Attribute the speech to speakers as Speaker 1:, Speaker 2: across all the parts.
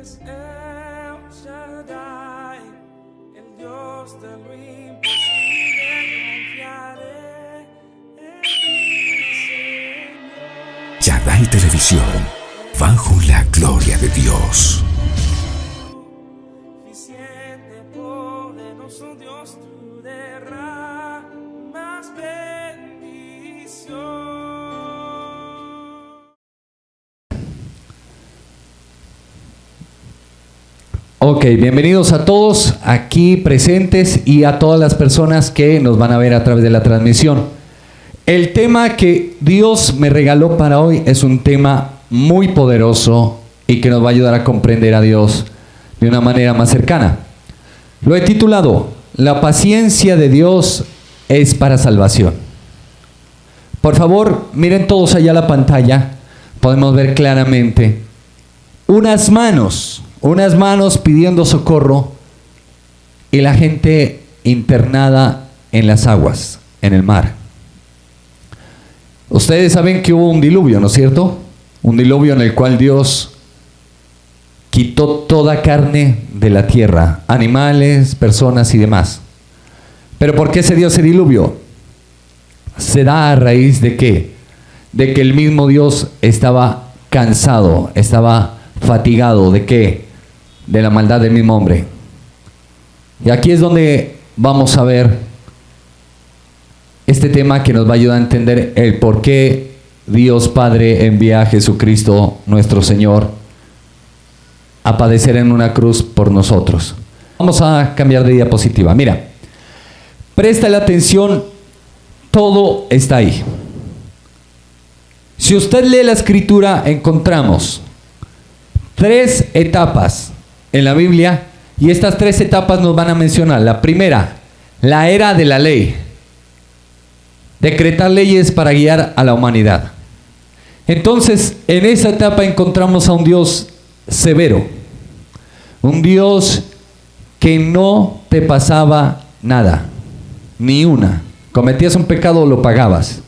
Speaker 1: es El Shaddai, el Dios de lo imposible. Confiaré en ti, Señor.
Speaker 2: Shaddai Televisión, bajo la gloria de Dios.
Speaker 1: Suficiente, poderoso Dios, tú derramas bendición.
Speaker 3: Ok, bienvenidos a todos aquí presentes y a todas las personas que nos van a ver a través de la transmisión. El tema que Dios me regaló para hoy es un tema muy poderoso y que nos va a ayudar a comprender a Dios de una manera más cercana. Lo he titulado: La paciencia de Dios es para salvación. Por favor, miren todos allá la pantalla. Podemos ver claramente unas manos pidiendo socorro y la gente internada en las aguas, en el mar. Ustedes saben que hubo un diluvio, ¿no es cierto? Un diluvio en el cual Dios quitó toda carne de la tierra, animales, personas y demás. ¿Pero por qué se dio ese diluvio? Se da a raíz de ¿qué? De que el mismo Dios estaba cansado, estaba fatigado. ¿De qué? De la maldad del mismo hombre. Y aquí es donde vamos a ver este tema que nos va a ayudar a entender el por qué Dios Padre envía a Jesucristo nuestro Señor a padecer en una cruz por nosotros. Vamos a cambiar de diapositiva. Mira, préstale atención, todo está ahí. Si usted lee la Escritura, encontramos 3 etapas en la Biblia, y estas 3 etapas nos van a mencionar. La primera, la era de la ley. Decretar leyes para guiar a la humanidad. Entonces, en esa etapa encontramos a un Dios severo, un Dios que no te pasaba nada, ni una. Cometías un pecado, lo pagabas.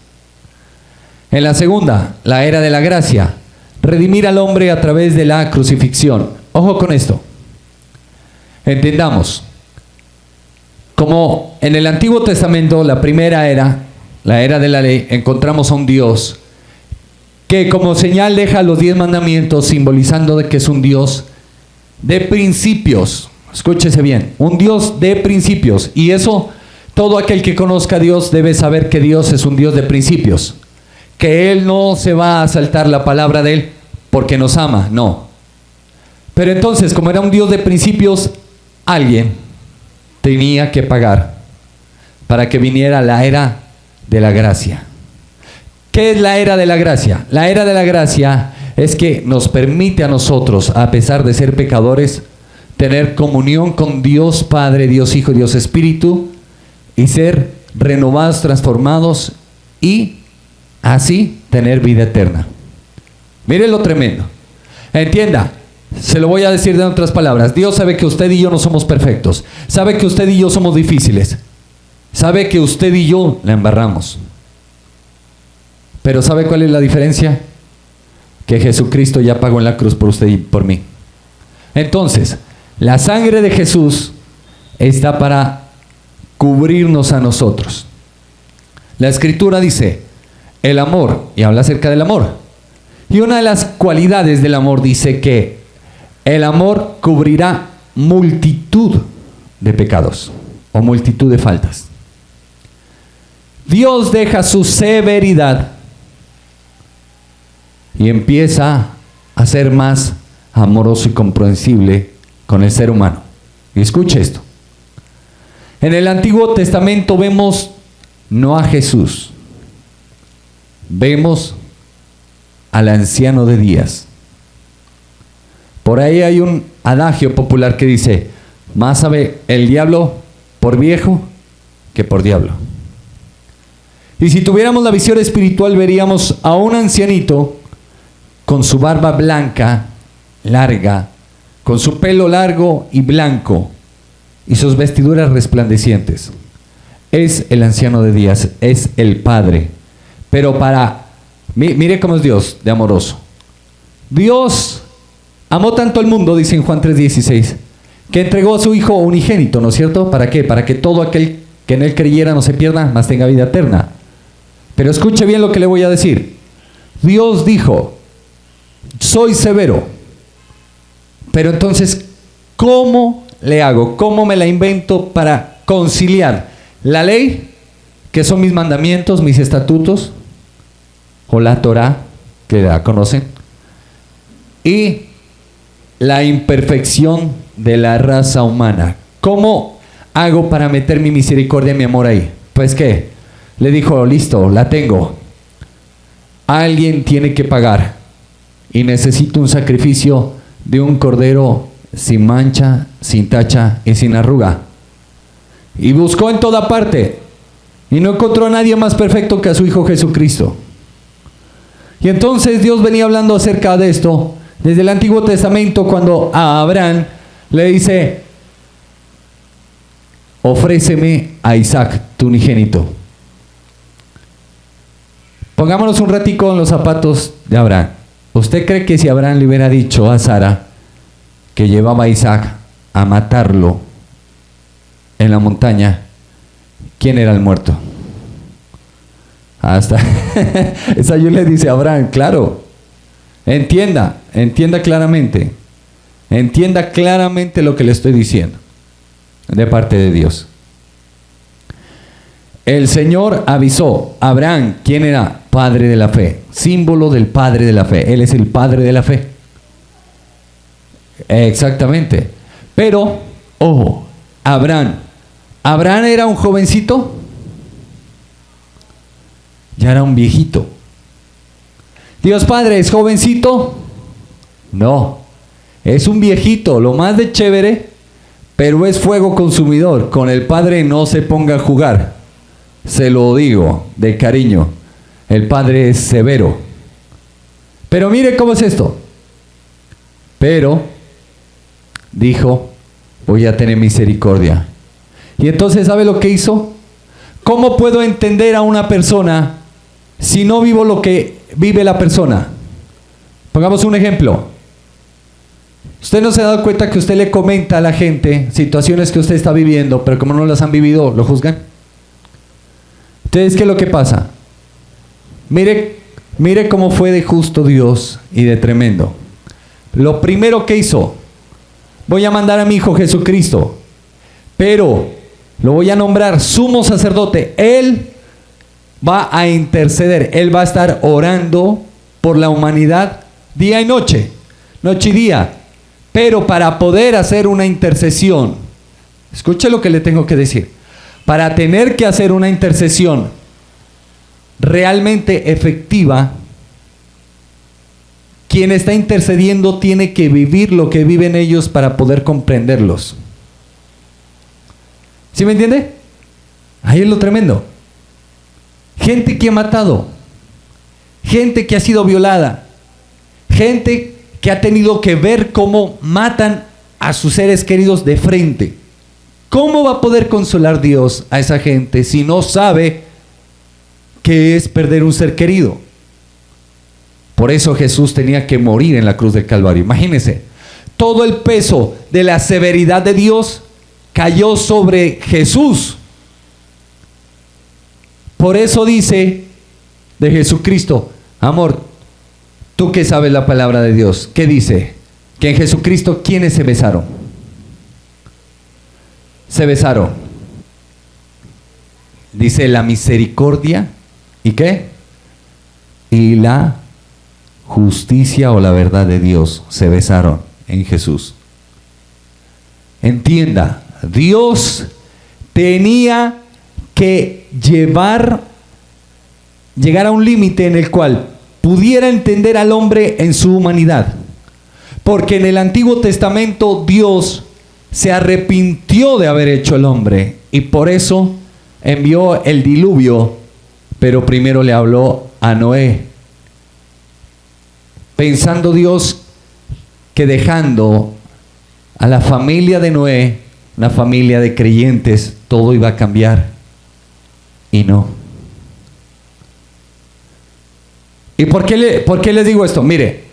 Speaker 3: En la segunda, la era de la gracia, redimir al hombre a través de la crucifixión. Ojo con esto. Entendamos, como en el Antiguo Testamento, la primera era, la era de la ley, encontramos a un Dios que como señal deja los 10 mandamientos, simbolizando de que es un Dios de principios. Escúchese bien, un Dios de principios. Y eso, todo aquel que conozca a Dios debe saber que Dios es un Dios de principios. Que Él no se va a saltar la palabra de Él porque nos ama, no. Pero entonces, como era un Dios de principios, alguien tenía que pagar para que viniera la era de la gracia. ¿Qué es la era de la gracia? La era de la gracia es que nos permite a nosotros, a pesar de ser pecadores, tener comunión con Dios Padre, Dios Hijo, Dios Espíritu, y ser renovados, transformados y así tener vida eterna. Mire lo tremendo. Entienda, se lo voy a decir de otras palabras. Dios sabe que usted y yo no somos perfectos. Sabe que usted y yo somos difíciles. Sabe que usted y yo la embarramos. Pero ¿sabe cuál es la diferencia? Que Jesucristo ya pagó en la cruz por usted y por mí. Entonces, la sangre de Jesús está para cubrirnos a nosotros. La Escritura dice, el amor, y habla acerca del amor. Y una de las cualidades del amor dice que el amor cubrirá multitud de pecados o multitud de faltas. Dios deja su severidad y empieza a ser más amoroso y comprensible con el ser humano. Y escuche esto. En el Antiguo Testamento vemos no a Jesús, vemos al anciano de días. Por ahí hay un adagio popular que dice, más sabe el diablo por viejo que por diablo. Y si tuviéramos la visión espiritual, veríamos a un ancianito con su barba blanca, larga, con su pelo largo y blanco, y sus vestiduras resplandecientes. Es el anciano de días, es el Padre. Pero mire cómo es Dios de amoroso. Dios amó tanto al mundo, dice en Juan 3:16, que entregó a su Hijo unigénito, ¿no es cierto? ¿Para qué? Para que todo aquel que en Él creyera no se pierda, mas tenga vida eterna. Pero escuche bien lo que le voy a decir. Dios dijo, soy severo, pero entonces, ¿cómo le hago? ¿Cómo me la invento para conciliar la ley, que son mis mandamientos, mis estatutos, o la Torah, que la conocen, y la imperfección de la raza humana? ¿Cómo hago para meter mi misericordia y mi amor ahí? Pues ¿qué? Le dijo, listo, la tengo. Alguien tiene que pagar y necesito un sacrificio de un cordero sin mancha, sin tacha y sin arruga. Y buscó en toda parte y no encontró a nadie más perfecto que a su Hijo Jesucristo. Y entonces Dios venía hablando acerca de esto desde el Antiguo Testamento, cuando a Abraham le dice, ofréceme a Isaac, tu unigénito. Pongámonos un ratico en los zapatos de Abraham. ¿Usted cree que si Abraham le hubiera dicho a Sara que llevaba a Isaac a matarlo en la montaña, quién era el muerto? Hasta esa yo le dice a Abraham, claro, entienda claramente, entienda claramente lo que le estoy diciendo de parte de Dios. El Señor avisó a Abraham, ¿quién era? Padre de la fe, símbolo del padre de la fe. Él es el padre de la fe. Exactamente. Pero, ojo, Abraham era un jovencito, ya era un viejito. Dios Padre, ¿es jovencito? No, es un viejito, lo más de chévere, pero es fuego consumidor. Con el Padre no se ponga a jugar, se lo digo de cariño. El Padre es severo. Pero mire cómo es esto. Pero dijo, voy a tener misericordia. Y entonces, ¿sabe lo que hizo? ¿Cómo puedo entender a una persona si no vivo lo que vive la persona? Pongamos un ejemplo. Usted no se ha dado cuenta que usted le comenta a la gente situaciones que usted está viviendo, pero como no las han vivido, lo juzgan. Entonces, ¿qué es lo que pasa? Mire cómo fue de justo Dios y de tremendo. Lo primero que hizo, voy a mandar a mi Hijo Jesucristo, pero lo voy a nombrar sumo sacerdote. Él va a interceder, Él va a estar orando por la humanidad día y noche, noche y día. Pero para poder hacer una intercesión, escuche lo que le tengo que decir, para tener que hacer una intercesión realmente efectiva, quien está intercediendo tiene que vivir lo que viven ellos para poder comprenderlos. ¿Sí me entiende? Ahí es lo tremendo. Gente que ha matado, gente que ha sido violada, gente que ha tenido que ver cómo matan a sus seres queridos de frente. ¿Cómo va a poder consolar Dios a esa gente si no sabe qué es perder un ser querido? Por eso Jesús tenía que morir en la cruz del Calvario. Imagínense, todo el peso de la severidad de Dios cayó sobre Jesús. Por eso dice de Jesucristo, amor, tú que sabes la palabra de Dios, ¿qué dice? Que en Jesucristo, ¿quiénes se besaron? Se besaron. Dice la misericordia, ¿y qué? Y la justicia o la verdad de Dios se besaron en Jesús. Entienda, Dios tenía que llegar a un límite en el cual pudiera entender al hombre en su humanidad, porque en el Antiguo Testamento Dios se arrepintió de haber hecho al hombre y por eso envió el diluvio, pero primero le habló a Noé, pensando Dios que dejando a la familia de Noé, una familia de creyentes, todo iba a cambiar, y no. ¿Y por qué les digo esto? Mire,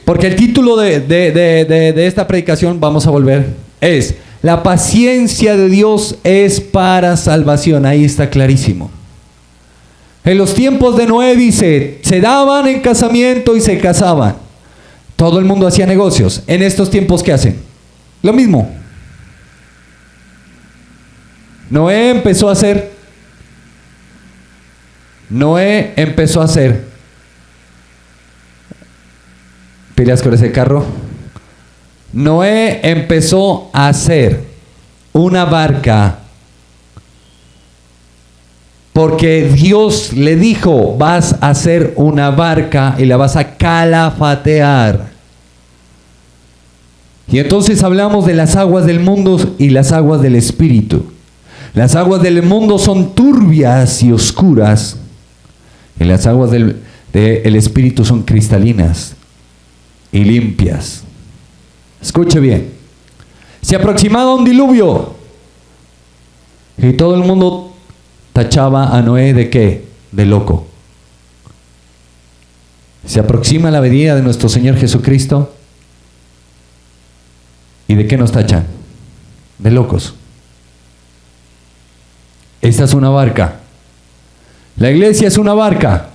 Speaker 3: Porque el título de esta predicación, vamos a volver, es: la paciencia de Dios es para salvación. Ahí está clarísimo. En los tiempos de Noé dice, se daban en casamiento y se casaban. Todo el mundo hacía negocios. En estos tiempos, ¿qué hacen? Lo mismo. Noé empezó a hacer pilas con ese carro. Noé empezó a hacer una barca porque Dios le dijo: vas a hacer una barca y la vas a calafatear. Y entonces hablamos de las aguas del mundo y las aguas del espíritu. Las aguas del mundo son turbias y oscuras, y las aguas del espíritu son cristalinas y limpias. Escuche bien. Se aproximaba un diluvio y todo el mundo tachaba a Noé ¿de qué? De loco. Se aproxima la venida de nuestro Señor Jesucristo, ¿y de qué nos tachan? De locos. Esta es una barca. La iglesia es una barca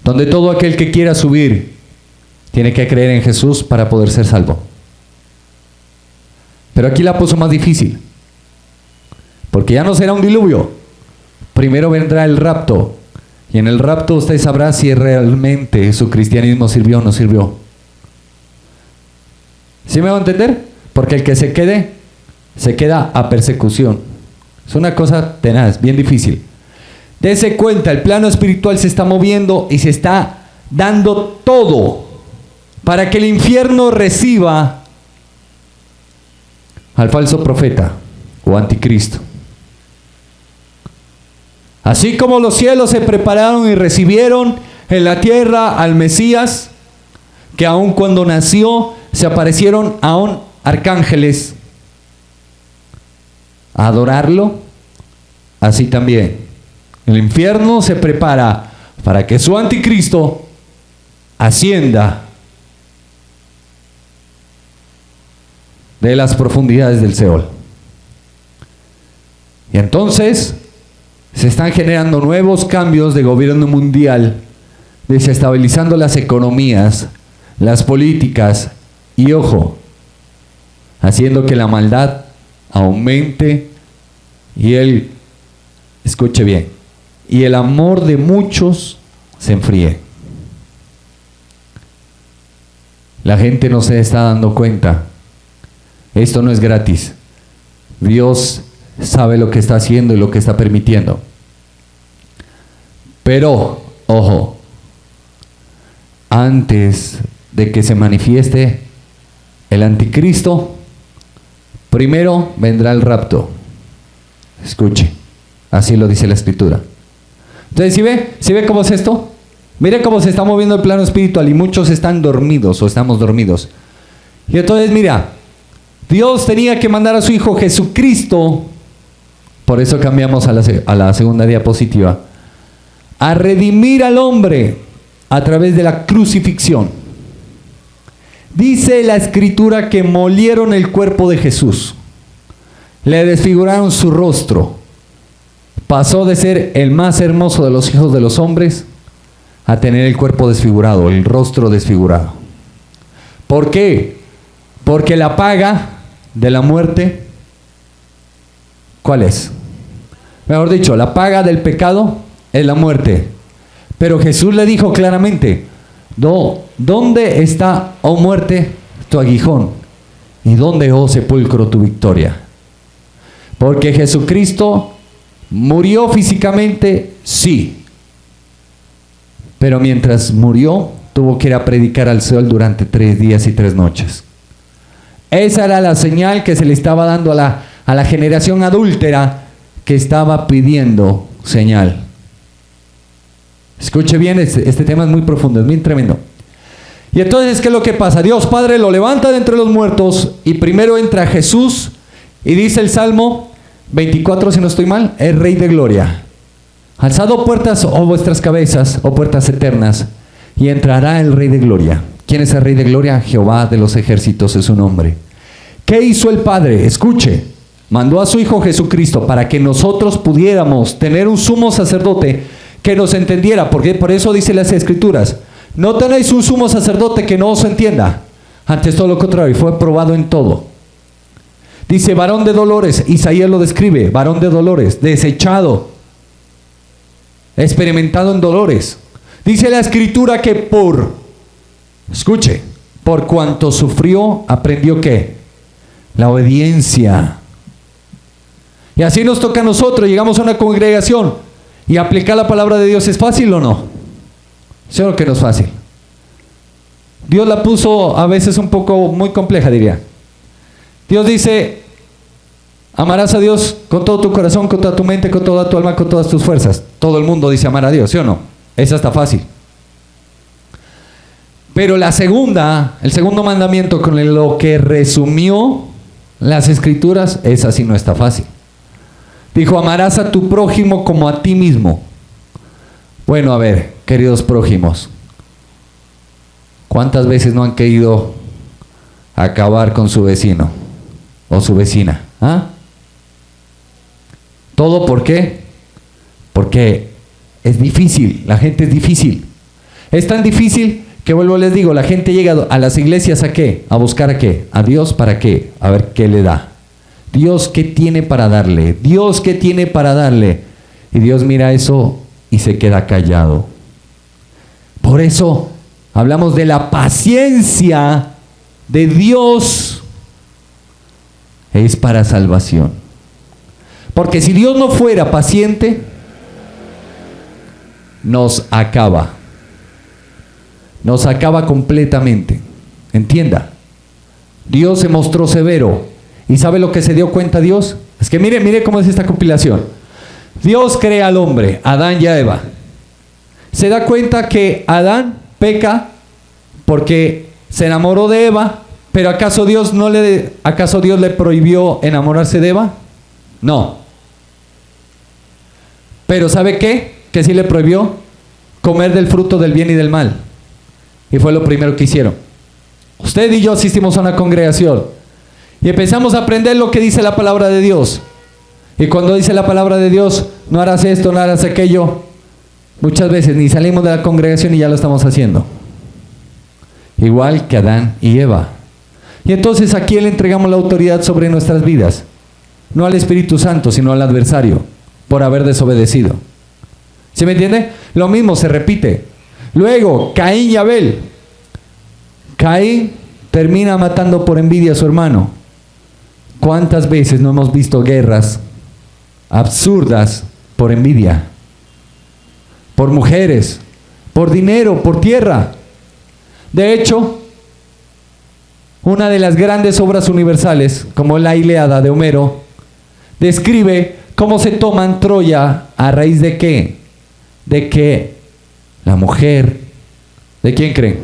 Speaker 3: donde todo aquel que quiera subir tiene que creer en Jesús para poder ser salvo. Pero aquí la puso más difícil, porque ya no será un diluvio. Primero vendrá el rapto, y en el rapto usted sabrá si realmente su cristianismo sirvió o no sirvió. ¿Sí me va a entender? Porque el que se quede, se queda a persecución. Es una cosa tenaz, bien difícil. Dese cuenta, el plano espiritual se está moviendo y se está dando todo para que el infierno reciba al falso profeta o anticristo. Así como los cielos se prepararon y recibieron en la tierra al Mesías, que aun cuando nació se aparecieron aún arcángeles a adorarlo, así también el infierno se prepara para que su anticristo ascienda de las profundidades del Seol. Y entonces se están generando nuevos cambios de gobierno mundial, desestabilizando las economías, las políticas y, ojo, haciendo que la maldad aumente y escuche bien, y el amor de muchos se enfríe. La gente no se está dando cuenta. Esto no es gratis. Dios sabe lo que está haciendo y lo que está permitiendo. Pero, ojo, antes de que se manifieste el anticristo, primero vendrá el rapto. Escuche, así lo dice la escritura. Entonces, ¿sí ve cómo es esto? Mire cómo se está moviendo el plano espiritual y muchos están dormidos o estamos dormidos. Y entonces, mira, Dios tenía que mandar a su Hijo Jesucristo, por eso cambiamos a la segunda diapositiva, a redimir al hombre a través de la crucifixión. Dice la escritura que molieron el cuerpo de Jesús, le desfiguraron su rostro, pasó de ser el más hermoso de los hijos de los hombres a tener el cuerpo desfigurado, el rostro desfigurado. ¿Por qué? Porque la paga de la muerte, ¿cuál es? Mejor dicho, la paga del pecado es la muerte. Pero Jesús le dijo claramente: ¿dónde está, oh muerte, tu aguijón? ¿Y dónde, oh sepulcro, tu victoria? Porque Jesucristo murió físicamente, sí. Pero mientras murió, tuvo que ir a predicar al sol durante 3 días y 3 noches. Esa era la señal que se le estaba dando a la generación adúltera que estaba pidiendo señal. Escuche bien, este tema es muy profundo, es bien tremendo. Y entonces, ¿qué es lo que pasa? Dios Padre lo levanta de entre los muertos y primero entra Jesús y dice el Salmo 24, si no estoy mal, es Rey de Gloria. Alzad puertas, oh vuestras cabezas, oh puertas eternas, y entrará el Rey de Gloria. ¿Quién es el Rey de Gloria? Jehová de los ejércitos es su nombre. ¿Qué hizo el Padre? Escuche, mandó a su Hijo Jesucristo para que nosotros pudiéramos tener un sumo sacerdote que nos entendiera, porque por eso dice las Escrituras, no tenéis un sumo sacerdote que no os entienda, antes todo lo contrario, fue probado en todo. Dice varón de dolores, Isaías lo describe, varón de dolores, desechado, experimentado en dolores. Dice la Escritura que escuche, por cuanto sufrió, aprendió ¿qué? La obediencia. Y así nos toca a nosotros, llegamos a una congregación y aplicar la palabra de Dios, ¿es fácil o no? Seguro que no es fácil. Dios la puso a veces un poco muy compleja, diría. Dios dice, amarás a Dios con todo tu corazón, con toda tu mente, con toda tu alma, con todas tus fuerzas. Todo el mundo dice amar a Dios, ¿sí o no? Esa está fácil. Pero el segundo mandamiento con lo que resumió las Escrituras, esa sí no está fácil. Dijo, amarás a tu prójimo como a ti mismo. Bueno, a ver, queridos prójimos, ¿cuántas veces no han querido acabar con su vecino o su vecina? ¿Ah? ¿Todo por qué? Porque es difícil, la gente es difícil. Es tan difícil que vuelvo les digo, la gente llega a las iglesias ¿a qué? A buscar ¿a qué? A Dios, ¿para qué? A ver qué le da. Dios, ¿qué tiene para darle? Dios, ¿qué tiene para darle? Y Dios mira eso y se queda callado. Por eso hablamos de la paciencia de Dios. Es para salvación. Porque si Dios no fuera paciente, nos acaba. Nos acaba completamente. Entienda. Dios se mostró severo. ¿Y sabe lo que se dio cuenta Dios? Es que mire cómo es esta compilación. Dios crea al hombre, Adán y a Eva. Se da cuenta que Adán peca porque se enamoró de Eva, pero ¿acaso Dios le prohibió enamorarse de Eva? No. Pero ¿sabe qué? Que sí le prohibió comer del fruto del bien y del mal. Y fue lo primero que hicieron. Usted y yo asistimos a una congregación y empezamos a aprender lo que dice la palabra de Dios. Y cuando dice la palabra de Dios, no harás esto, no harás aquello, muchas veces ni salimos de la congregación y ya lo estamos haciendo. Igual que Adán y Eva. Y entonces ¿a quién le entregamos la autoridad sobre nuestras vidas? No al Espíritu Santo, sino al adversario, por haber desobedecido. ¿Sí me entiende? Lo mismo se repite. Luego, Caín y Abel. Caín termina matando por envidia a su hermano. ¿Cuántas veces no hemos visto guerras absurdas por envidia? Por mujeres, por dinero, por tierra. De hecho, una de las grandes obras universales, como la Ilíada de Homero, describe cómo se toman Troya a raíz de qué. De que la mujer, ¿de quién creen?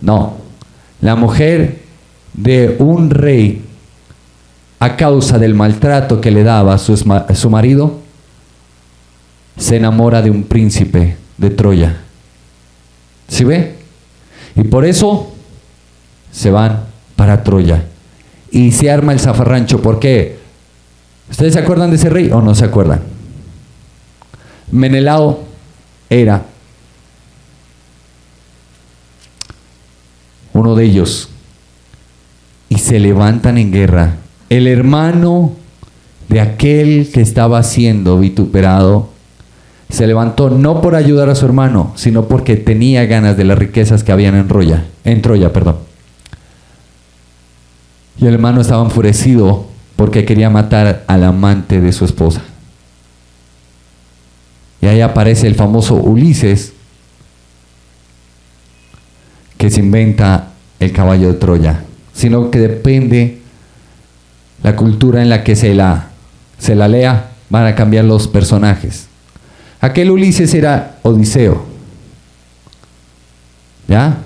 Speaker 3: No, la mujer de un rey, a causa del maltrato que le daba a su marido, se enamora de un príncipe de Troya. ¿Sí ve? Y por eso se van para Troya y se arma el zafarrancho. ¿Por qué? ¿Ustedes se acuerdan de ese rey o no se acuerdan? Menelao era uno de ellos. Y se levantan en guerra. El hermano de aquel que estaba siendo vituperado se levantó no por ayudar a su hermano, sino porque tenía ganas de las riquezas que habían en Troya. Y el hermano estaba enfurecido porque quería matar al amante de su esposa. Y ahí aparece el famoso Ulises, que se inventa el caballo de Troya. Sino que depende la cultura en la que se la lea, van a cambiar los personajes. Aquel Ulises era Odiseo. ¿Ya?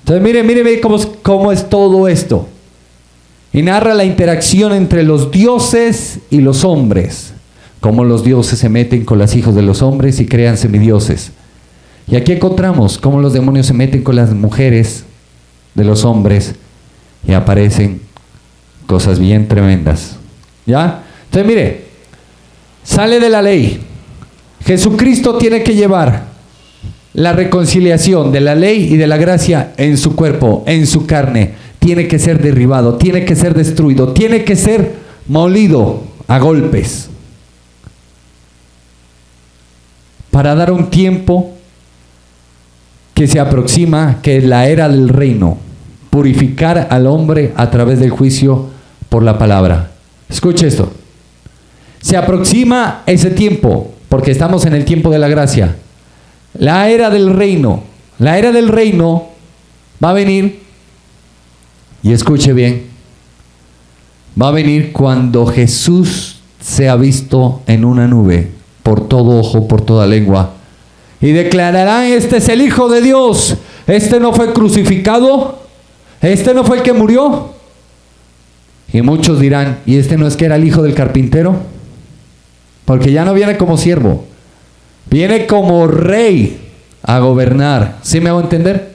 Speaker 3: Entonces mire cómo es todo esto. Y narra la interacción entre los dioses y los hombres. Cómo los dioses se meten con los hijos de los hombres y crean semidioses. Y aquí encontramos cómo los demonios se meten con las mujeres de los hombres y aparecen cosas bien tremendas. ¿Ya? Entonces mire, sale de la ley. Jesucristo tiene que llevar la reconciliación de la ley y de la gracia en su cuerpo, en su carne. Tiene que ser derribado, tiene que ser destruido, tiene que ser molido a golpes. Para dar un tiempo que se aproxima, que es la era del reino. Purificar al hombre a través del juicio por la palabra. Escuche esto. Se aproxima ese tiempo, porque estamos en el tiempo de la gracia. La era del reino. La era del reino va a venir, y escuche bien, va a venir cuando Jesús sea visto en una nube, por todo ojo, por toda lengua, y declararán: este es el Hijo de Dios, este no fue crucificado, este no fue el que murió. Y muchos dirán: ¿y este no es que era el hijo del carpintero? Porque ya no viene como siervo, viene como rey a gobernar. ¿Sí me hago entender?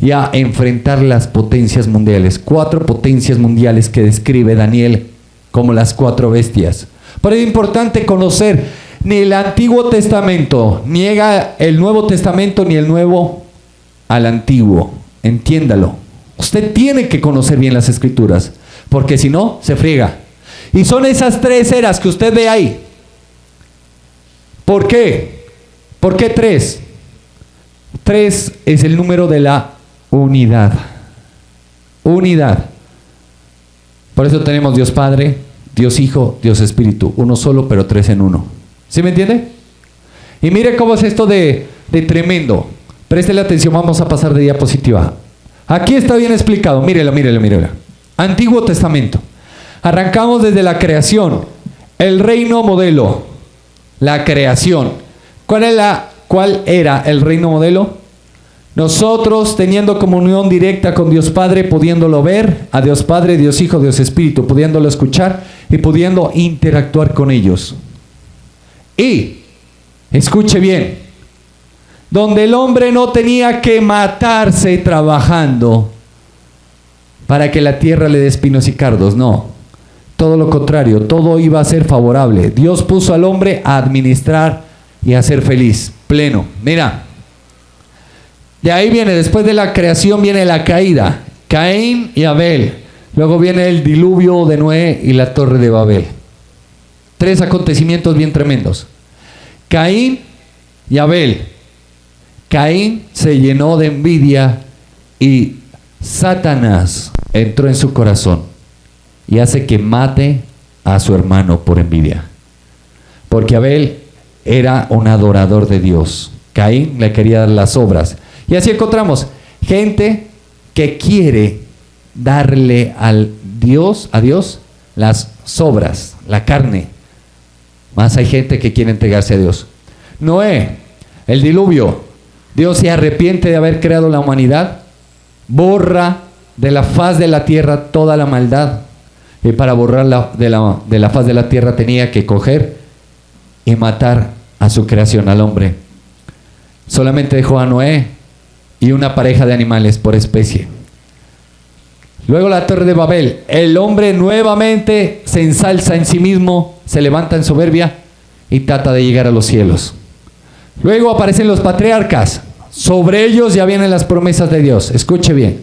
Speaker 3: Y a enfrentar las potencias mundiales. 4 potencias mundiales que describe Daniel como las 4 bestias. Pero es importante conocer, ni el Antiguo Testamento niega el Nuevo Testamento, ni el Nuevo al Antiguo. Entiéndalo. Usted tiene que conocer bien las Escrituras, porque si no, se friega. Y son esas 3 eras que usted ve ahí. ¿Por qué? ¿Por qué 3? 3 es el número de la unidad. Unidad. Por eso tenemos Dios Padre, Dios Hijo, Dios Espíritu. Uno solo, pero 3 en uno. ¿Sí me entiende? Y mire cómo es esto de tremendo. Préstele atención, vamos a pasar de diapositiva. Aquí está bien explicado. Mírelo. Antiguo Testamento. Arrancamos desde la creación. El reino modelo. La creación. ¿Cuál era el reino modelo? Nosotros teniendo comunión directa con Dios Padre, pudiéndolo ver, a Dios Padre, Dios Hijo, Dios Espíritu, pudiéndolo escuchar y pudiendo interactuar con ellos. Y, escuche bien, donde el hombre no tenía que matarse trabajando para que la tierra le dé espinos y cardos, no. Todo lo contrario, todo iba a ser favorable. Dios puso al hombre a administrar y a ser feliz, pleno. Mira, de ahí viene, después de la creación viene la caída, Caín y Abel. Luego viene el diluvio de Noé y la torre de Babel. 3 acontecimientos bien tremendos. Caín y Abel. Caín se llenó de envidia y Satanás entró en su corazón y hace que mate a su hermano por envidia. Porque Abel era un adorador de Dios. Caín le quería dar las obras. Y así encontramos gente que quiere darle a Dios las obras, la carne. Más hay gente que quiere entregarse a Dios. Noé, el diluvio. Dios se arrepiente de haber creado la humanidad, borra de la faz de la tierra toda la maldad. Y para borrarla de la faz de la tierra tenía que coger y matar a su creación, al hombre. Solamente dejó a Noé y una pareja de animales por especie. Luego la torre de Babel. El hombre nuevamente se ensalza en sí mismo, se levanta en soberbia y trata de llegar a los cielos. Luego aparecen los patriarcas. Sobre ellos ya vienen las promesas de Dios. Escuche bien.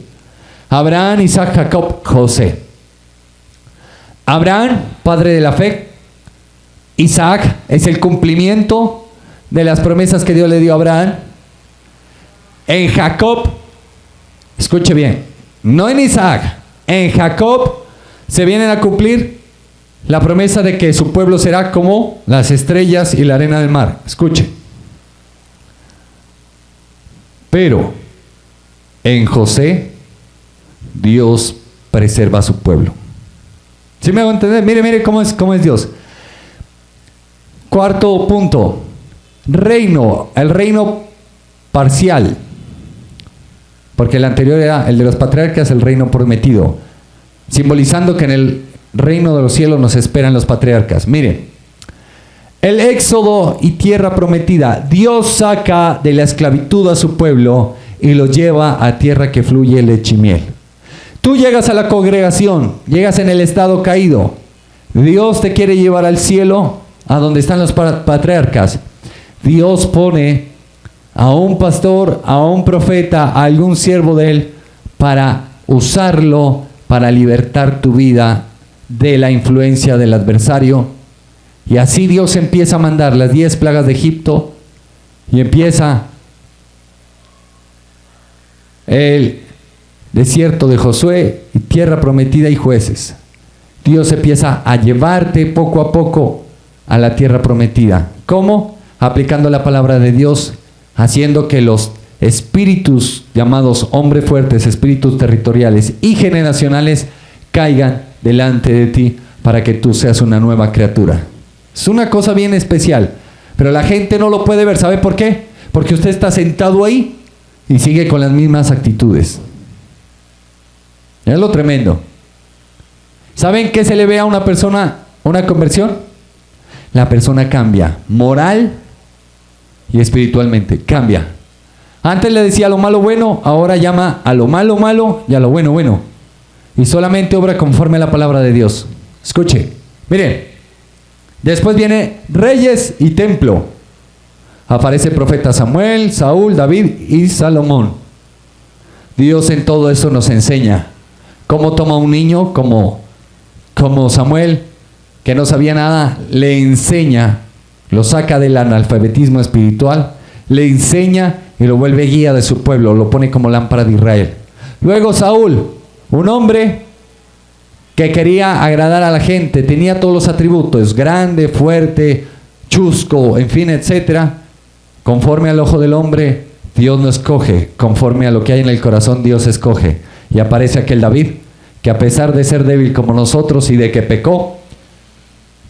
Speaker 3: Abraham, Isaac, Jacob, José. Abraham, padre de la fe. Isaac es el cumplimiento de las promesas que Dios le dio a Abraham. En Jacob, escuche bien, no en Isaac, en Jacob se vienen a cumplir la promesa de que su pueblo será como las estrellas y la arena del mar. Escuche. Pero en José, Dios preserva a su pueblo. ¿Sí me hago entender? Mire cómo es Dios. Cuarto punto. Reino, el reino parcial. Porque el anterior era el de los patriarcas, el reino prometido. Simbolizando que en el reino de los cielos nos esperan los patriarcas. Mire, El éxodo y tierra prometida. Dios saca de la esclavitud a su pueblo y lo lleva a tierra que fluye leche y miel. Tú llegas a la congregación, llegas en el estado caído. Dios te quiere llevar al cielo, a donde están los patriarcas. Dios pone a un pastor, a un profeta, a algún siervo de él, para usarlo, para libertar tu vida de la influencia del adversario. Y así Dios empieza a mandar las 10 plagas de Egipto, y empieza el desierto de Josué, y tierra prometida y jueces. Dios empieza a llevarte poco a poco a la tierra prometida. ¿Cómo? Aplicando la palabra de Dios, haciendo que los espíritus llamados hombres fuertes, espíritus territoriales y generacionales, caigan delante de ti para que tú seas una nueva criatura. Es una cosa bien especial, pero la gente no lo puede ver. ¿Sabe por qué? Porque usted está sentado ahí y sigue con las mismas actitudes. Es lo tremendo. ¿Saben qué se le ve a una persona una conversión? La persona cambia, moral y espiritualmente, cambia. Antes le decía a lo malo bueno, ahora llama a lo malo malo y a lo bueno bueno. Y solamente obra conforme a la palabra de Dios. Escuche, miren. Después viene reyes y templo. Aparece el profeta Samuel, Saúl, David y Salomón. Dios en todo eso nos enseña cómo toma un niño como Samuel, que no sabía nada, le enseña, lo saca del analfabetismo espiritual, le enseña y lo vuelve guía de su pueblo, lo pone como lámpara de Israel. Luego Saúl, un hombre que quería agradar a la gente, tenía todos los atributos, grande, fuerte, chusco, en fin, etcétera. Conforme al ojo del hombre, Dios no escoge, conforme a lo que hay en el corazón, Dios escoge. Y aparece aquel David, que a pesar de ser débil como nosotros y de que pecó,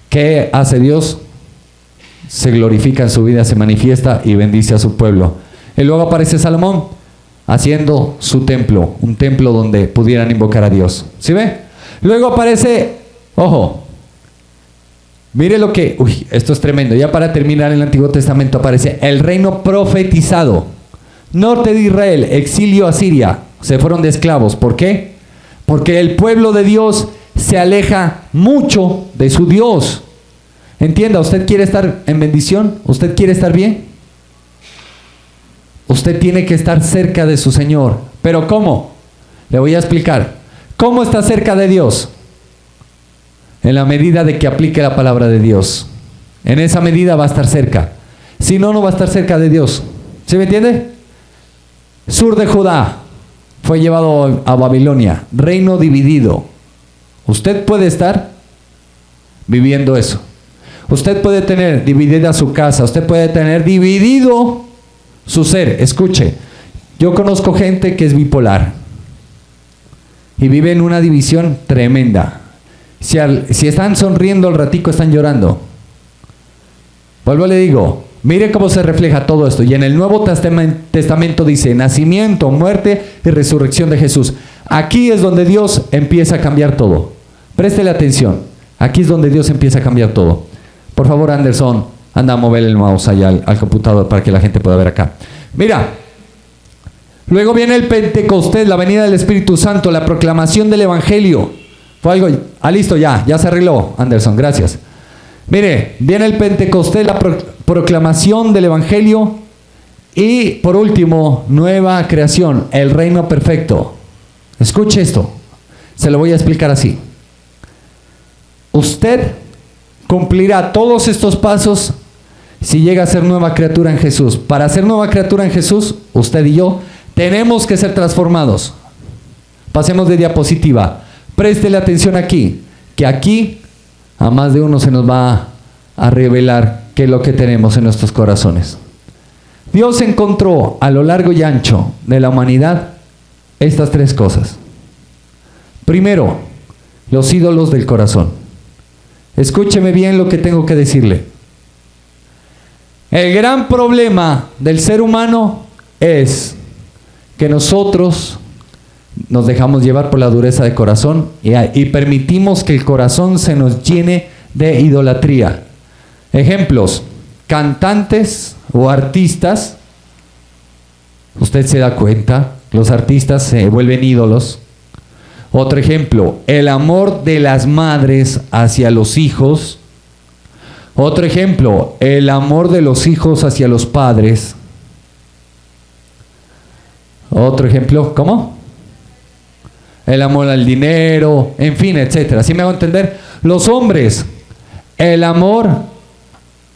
Speaker 3: ¿qué hace Dios? Se glorifica en su vida, se manifiesta y bendice a su pueblo. Y luego aparece Salomón, haciendo su templo, un templo donde pudieran invocar a Dios. ¿Sí ve? Luego aparece, ojo, mire lo que, esto es tremendo. Ya para terminar, en el Antiguo Testamento aparece el reino profetizado. Norte de Israel, exilio a Siria, se fueron de esclavos. ¿Por qué? Porque el pueblo de Dios se aleja mucho de su Dios. Entienda, ¿usted quiere estar en bendición? ¿Usted quiere estar bien? Usted tiene que estar cerca de su Señor. ¿Pero cómo? Le voy a explicar. ¿Cómo está cerca de Dios? En la medida de que aplique la palabra de Dios. En esa medida va a estar cerca. Si no, no va a estar cerca de Dios. ¿Sí me entiende? Sur de Judá fue llevado a Babilonia. Reino dividido. Usted puede estar viviendo eso. Usted puede tener dividida su casa. Usted puede tener dividido su ser. Escuche, yo conozco gente que es bipolar y vive en una división tremenda. Si están sonriendo al ratico, están llorando. Vuelvo le digo, mire cómo se refleja todo esto. Y en el Nuevo Testamento dice, nacimiento, muerte y resurrección de Jesús. Aquí es donde Dios empieza a cambiar todo. Préstele atención. Aquí es donde Dios empieza a cambiar todo. Por favor, Anderson, anda a mover el mouse allá al computador para que la gente pueda ver acá. Mira. Luego viene el Pentecostés, la venida del Espíritu Santo, la proclamación del Evangelio. Fue algo, listo, ya se arregló, Anderson, gracias. Mire, viene el Pentecostés, la proclamación del Evangelio. Y por último, nueva creación, el reino perfecto. Escuche esto, se lo voy a explicar así. Usted cumplirá todos estos pasos si llega a ser nueva criatura en Jesús. Para ser nueva criatura en Jesús, usted y yo tenemos que ser transformados. Pasemos de diapositiva. Préstele atención aquí, que aquí a más de uno se nos va a revelar qué es lo que tenemos en nuestros corazones. Dios encontró a lo largo y ancho de la humanidad estas 3 cosas. Primero, los ídolos del corazón. Escúcheme bien lo que tengo que decirle. El gran problema del ser humano es que nosotros nos dejamos llevar por la dureza de corazón y permitimos que el corazón se nos llene de idolatría. Ejemplos, cantantes o artistas. Usted se da cuenta, los artistas se vuelven ídolos. Otro ejemplo, el amor de las madres hacia los hijos. Otro ejemplo, el amor de los hijos hacia los padres. Otro ejemplo, ¿cómo? El amor al dinero, en fin, etcétera. ¿Sí me hago entender? Los hombres, el amor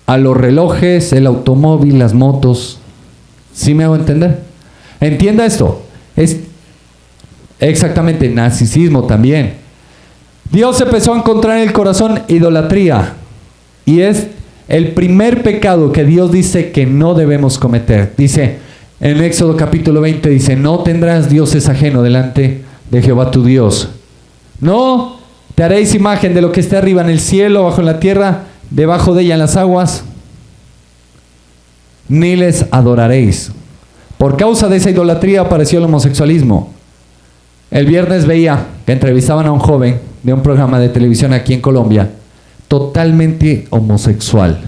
Speaker 3: a los relojes, el automóvil, las motos. ¿Sí me hago entender? Entienda esto. Es exactamente narcisismo también. Dios empezó a encontrar en el corazón idolatría. Y es el primer pecado que Dios dice que no debemos cometer. Dice en Éxodo capítulo 20, dice: no tendrás dioses ajenos delante de Jehová tu Dios. No te haréis imagen de lo que esté arriba en el cielo, abajo en la tierra, debajo de ella en las aguas, ni les adoraréis. Por causa de esa idolatría apareció el homosexualismo. El viernes veía que entrevistaban a un joven de un programa de televisión aquí en Colombia, totalmente homosexual.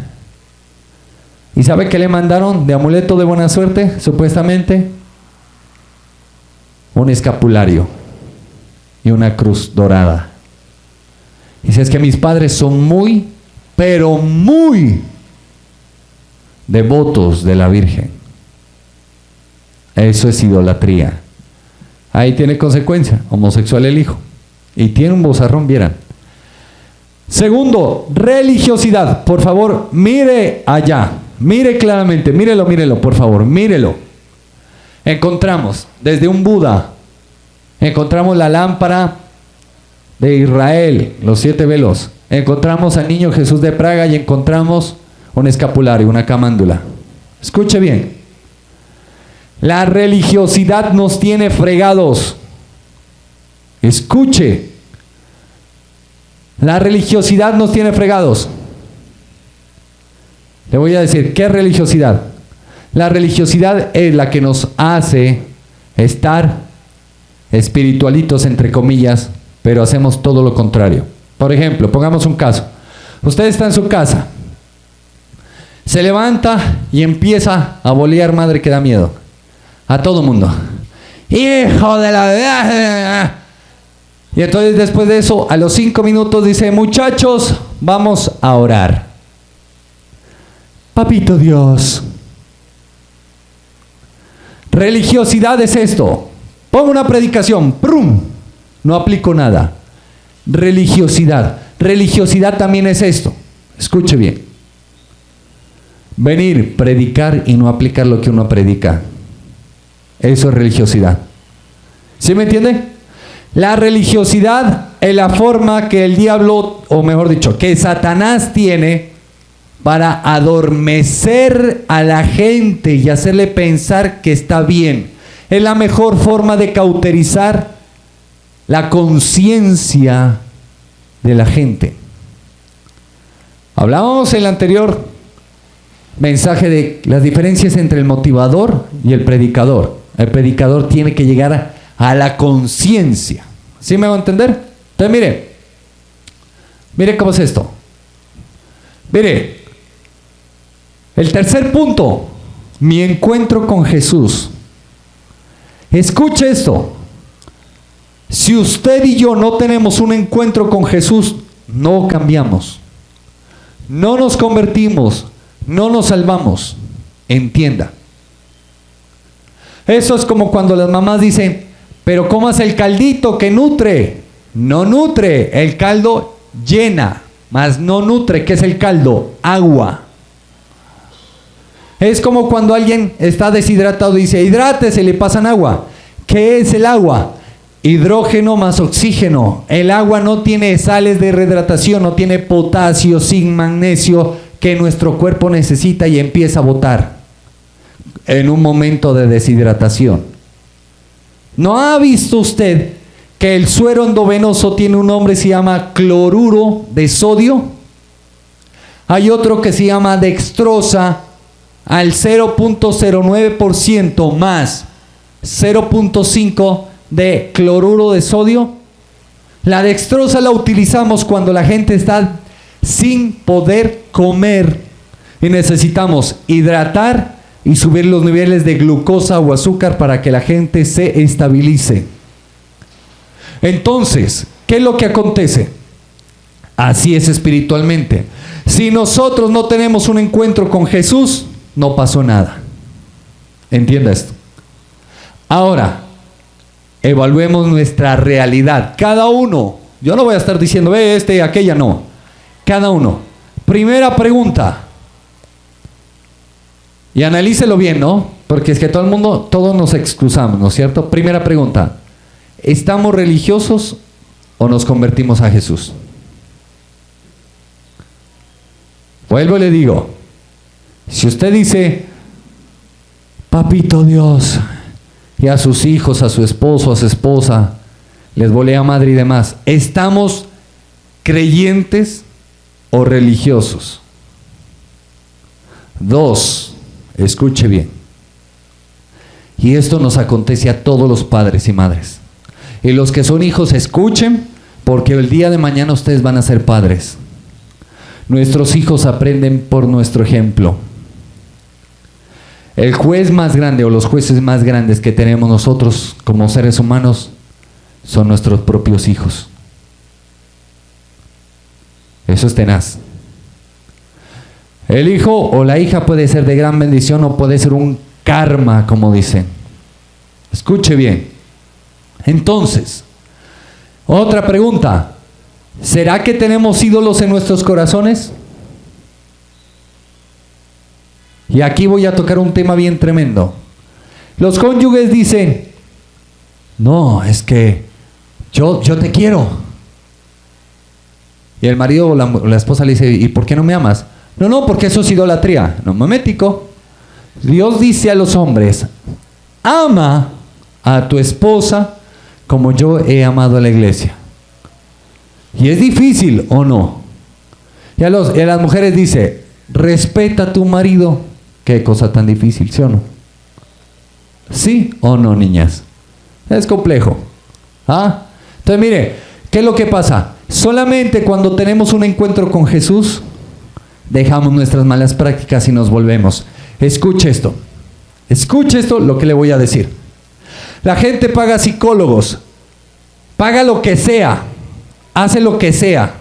Speaker 3: ¿Y sabe qué le mandaron de amuleto de buena suerte? Supuestamente un escapulario y una cruz dorada. Dice: es que mis padres son muy, pero muy devotos de la Virgen. Eso es idolatría. Ahí tiene consecuencia. Homosexual el hijo. Y tiene un vozarrón, vieran. Segundo, religiosidad. Por favor, mire allá. Mire claramente. Mírelo, por favor. Mírelo. Encontramos desde un Buda. Encontramos la lámpara de Israel, los 7 velos. Encontramos al niño Jesús de Praga y encontramos un escapulario, una camándula. Escuche bien. La religiosidad nos tiene fregados. Escuche. La religiosidad nos tiene fregados. Le voy a decir, ¿qué es religiosidad? La religiosidad es la que nos hace estar espiritualitos, entre comillas, pero hacemos todo lo contrario. Por ejemplo, pongamos un caso. Usted está en su casa, se levanta y empieza a bolear madre que da miedo a todo mundo. ¡Hijo de la... Y entonces después de eso, a los 5 minutos dice: muchachos, vamos a orar. Papito Dios. Religiosidad es esto. Pongo una predicación, ¡prum! No aplico nada. Religiosidad. Religiosidad también es esto. Escuche bien. Venir, predicar y no aplicar lo que uno predica. Eso es religiosidad. ¿Sí me entiende? La religiosidad es la forma que el diablo, o mejor dicho, que Satanás tiene para adormecer a la gente y hacerle pensar que está bien. Es la mejor forma de cauterizar la conciencia de la gente. Hablábamos en el anterior mensaje de las diferencias entre el motivador y el predicador. El predicador tiene que llegar a la conciencia. ¿Sí me va a entender? Entonces mire cómo es esto. Mire, el tercer punto, mi encuentro con Jesús. Escuche esto. Si usted y yo no tenemos un encuentro con Jesús, no cambiamos, no nos convertimos, no nos salvamos. Entienda. Eso es como cuando las mamás dicen: pero comas el caldito que nutre. No nutre, el caldo llena, mas no nutre. ¿Qué es el caldo? Agua. Es como cuando alguien está deshidratado y dice: hidrátese, le pasan agua. ¿Qué es el agua? Hidrógeno más oxígeno. El agua no tiene sales de rehidratación, no tiene potasio, zinc, magnesio que nuestro cuerpo necesita y empieza a botar en un momento de deshidratación. ¿No ha visto usted que el suero endovenoso tiene un nombre, se llama cloruro de sodio? Hay otro que se llama dextrosa al 0.09% más 0.5 de cloruro de sodio. La dextrosa la utilizamos cuando la gente está sin poder comer. Y necesitamos hidratar y subir los niveles de glucosa o azúcar para que la gente se estabilice. Entonces, ¿qué es lo que acontece? Así es espiritualmente. Si nosotros no tenemos un encuentro con Jesús, no pasó nada. Entienda esto. Ahora, evaluemos nuestra realidad. Cada uno. Yo no voy a estar diciendo, aquella, no. Cada uno. Primera pregunta. Y analícelo bien, ¿no? Porque es que todo el mundo, todos nos excusamos, ¿no es cierto? Primera pregunta. ¿Estamos religiosos o nos convertimos a Jesús? Vuelvo y le digo. Si usted dice, papito Dios, y a sus hijos, a su esposo, a su esposa, les volea madre y demás, ¿estamos creyentes o religiosos? 2, escuche bien. Y esto nos acontece a todos los padres y madres. Y los que son hijos, escuchen, porque el día de mañana ustedes van a ser padres. Nuestros hijos aprenden por nuestro ejemplo. El juez más grande o los jueces más grandes que tenemos nosotros como seres humanos son nuestros propios hijos. Eso es tenaz. El hijo o la hija puede ser de gran bendición o puede ser un karma, como dicen. Escuche bien. Entonces, otra pregunta. ¿Será que tenemos ídolos en nuestros corazones? Y aquí voy a tocar un tema bien tremendo. Los cónyuges dicen, no, es que yo te quiero. Y el marido o la esposa le dice, ¿y por qué no me amas? No, porque eso es idolatría. No, momético. Dios dice a los hombres, ama a tu esposa como yo he amado a la iglesia. ¿Y es difícil o no? Y a las mujeres dice, respeta a tu marido. Qué cosa tan difícil, ¿sí o no? ¿Sí o no, niñas? Es complejo. ¿Ah? Entonces mire, ¿qué es lo que pasa? Solamente cuando tenemos un encuentro con Jesús, dejamos nuestras malas prácticas y nos volvemos. Escuche esto lo que le voy a decir. La gente paga psicólogos, paga lo que sea, hace lo que sea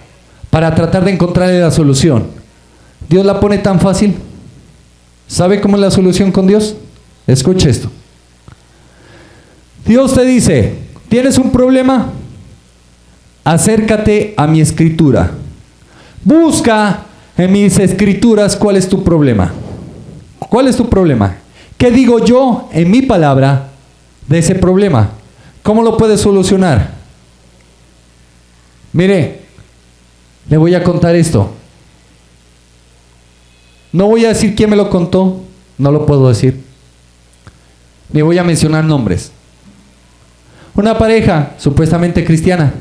Speaker 3: para tratar de encontrarle la solución. ¿Dios la pone tan fácil? ¿Sabe cómo es la solución con Dios? Escuche esto. Dios te dice, ¿tienes un problema? Acércate a mi escritura. Busca en mis escrituras cuál es tu problema. ¿Cuál es tu problema? ¿Qué digo yo en mi palabra de ese problema? ¿Cómo lo puedes solucionar? Mire, le voy a contar esto. No voy a decir quién me lo contó, no lo puedo decir. Ni voy a mencionar nombres. Una pareja supuestamente cristiana.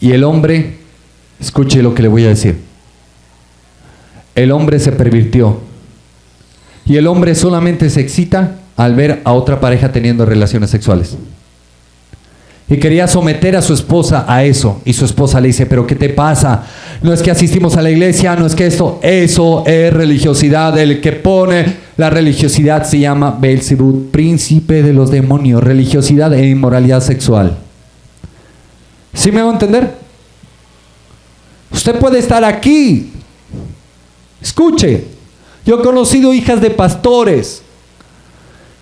Speaker 3: Y el hombre, escuche lo que le voy a decir. El hombre se pervirtió. Y el hombre solamente se excita al ver a otra pareja teniendo relaciones sexuales. Y quería someter a su esposa a eso. Y su esposa le dice, ¿pero qué te pasa? No es que asistimos a la iglesia, no es que eso es religiosidad. El que pone la religiosidad se llama Beelzebub, príncipe de los demonios. Religiosidad e inmoralidad sexual. ¿Sí me va a entender? Usted puede estar aquí. Escuche, yo he conocido hijas de pastores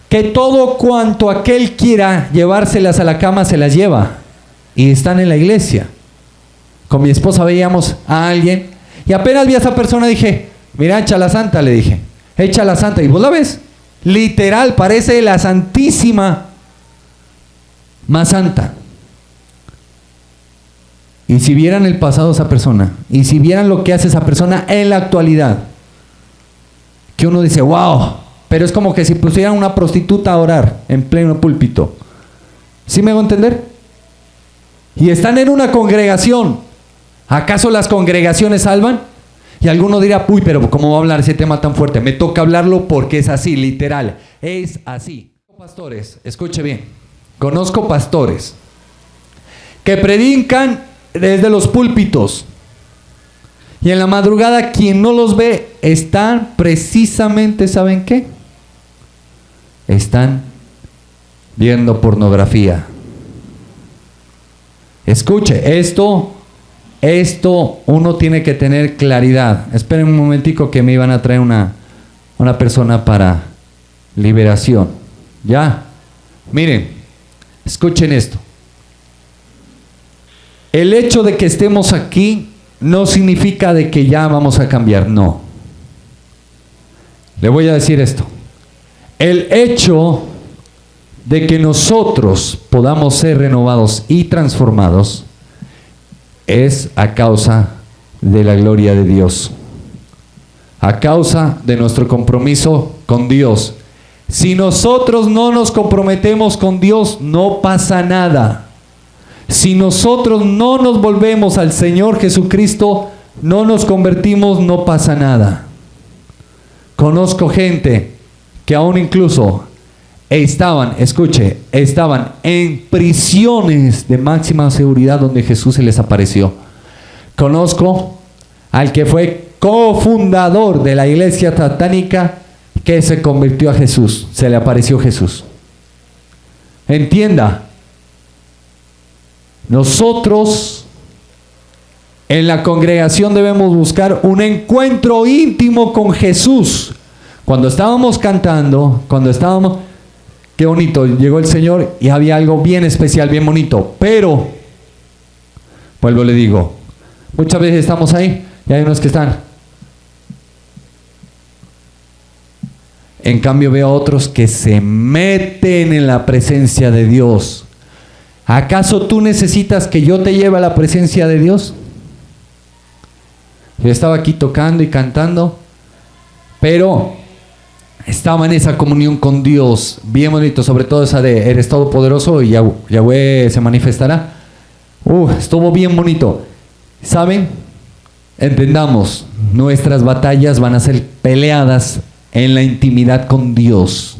Speaker 3: que todo cuanto aquel quiera llevárselas a la cama se las lleva y están en la iglesia. Con mi esposa veíamos a alguien y apenas vi a esa persona dije, mira, echa la santa, le dije, echa la santa. Y vos la ves, literal, parece la santísima más santa. Y si vieran el pasado de esa persona, y si vieran lo que hace esa persona en la actualidad, que uno dice, wow, pero es como que si pusieran una prostituta a orar en pleno púlpito. ¿Sí me hago entender? Y están en una congregación. ¿Acaso las congregaciones salvan? Y alguno dirá, uy, pero ¿cómo va a hablar ese tema tan fuerte? Me toca hablarlo porque es así, literal. Es así. Pastores, escuche bien. Conozco pastores que predican desde los púlpitos. Y en la madrugada quien no los ve están precisamente, ¿saben qué? Están viendo pornografía. Escuche, esto uno tiene que tener claridad. Esperen un momentico que me iban a traer una persona para liberación. Ya, miren, escuchen esto. El hecho de que estemos aquí no significa de que ya vamos a cambiar, no. Le voy a decir esto. El hecho de que nosotros podamos ser renovados y transformados es a causa de la gloria de Dios, a causa de nuestro compromiso con Dios. Si nosotros no nos comprometemos con Dios, no pasa nada. Si nosotros no nos volvemos al Señor Jesucristo, no nos convertimos, no pasa nada. Conozco gente que aún incluso estaban en prisiones de máxima seguridad donde Jesús se les apareció. Conozco al que fue cofundador de la iglesia satánica que se convirtió a Jesús, se le apareció Jesús. Entienda, nosotros en la congregación debemos buscar un encuentro íntimo con Jesús. Cuando estábamos cantando, qué bonito, llegó el Señor y había algo bien especial, bien bonito. Pero, vuelvo le digo, muchas veces estamos ahí y hay unos que están. En cambio veo a otros que se meten en la presencia de Dios. ¿Acaso tú necesitas que yo te lleve a la presencia de Dios? Yo estaba aquí tocando y cantando, pero estaba en esa comunión con Dios, bien bonito, sobre todo esa de eres todopoderoso y Yahweh se manifestará. Estuvo bien bonito. ¿Saben? Entendamos, nuestras batallas van a ser peleadas en la intimidad con Dios.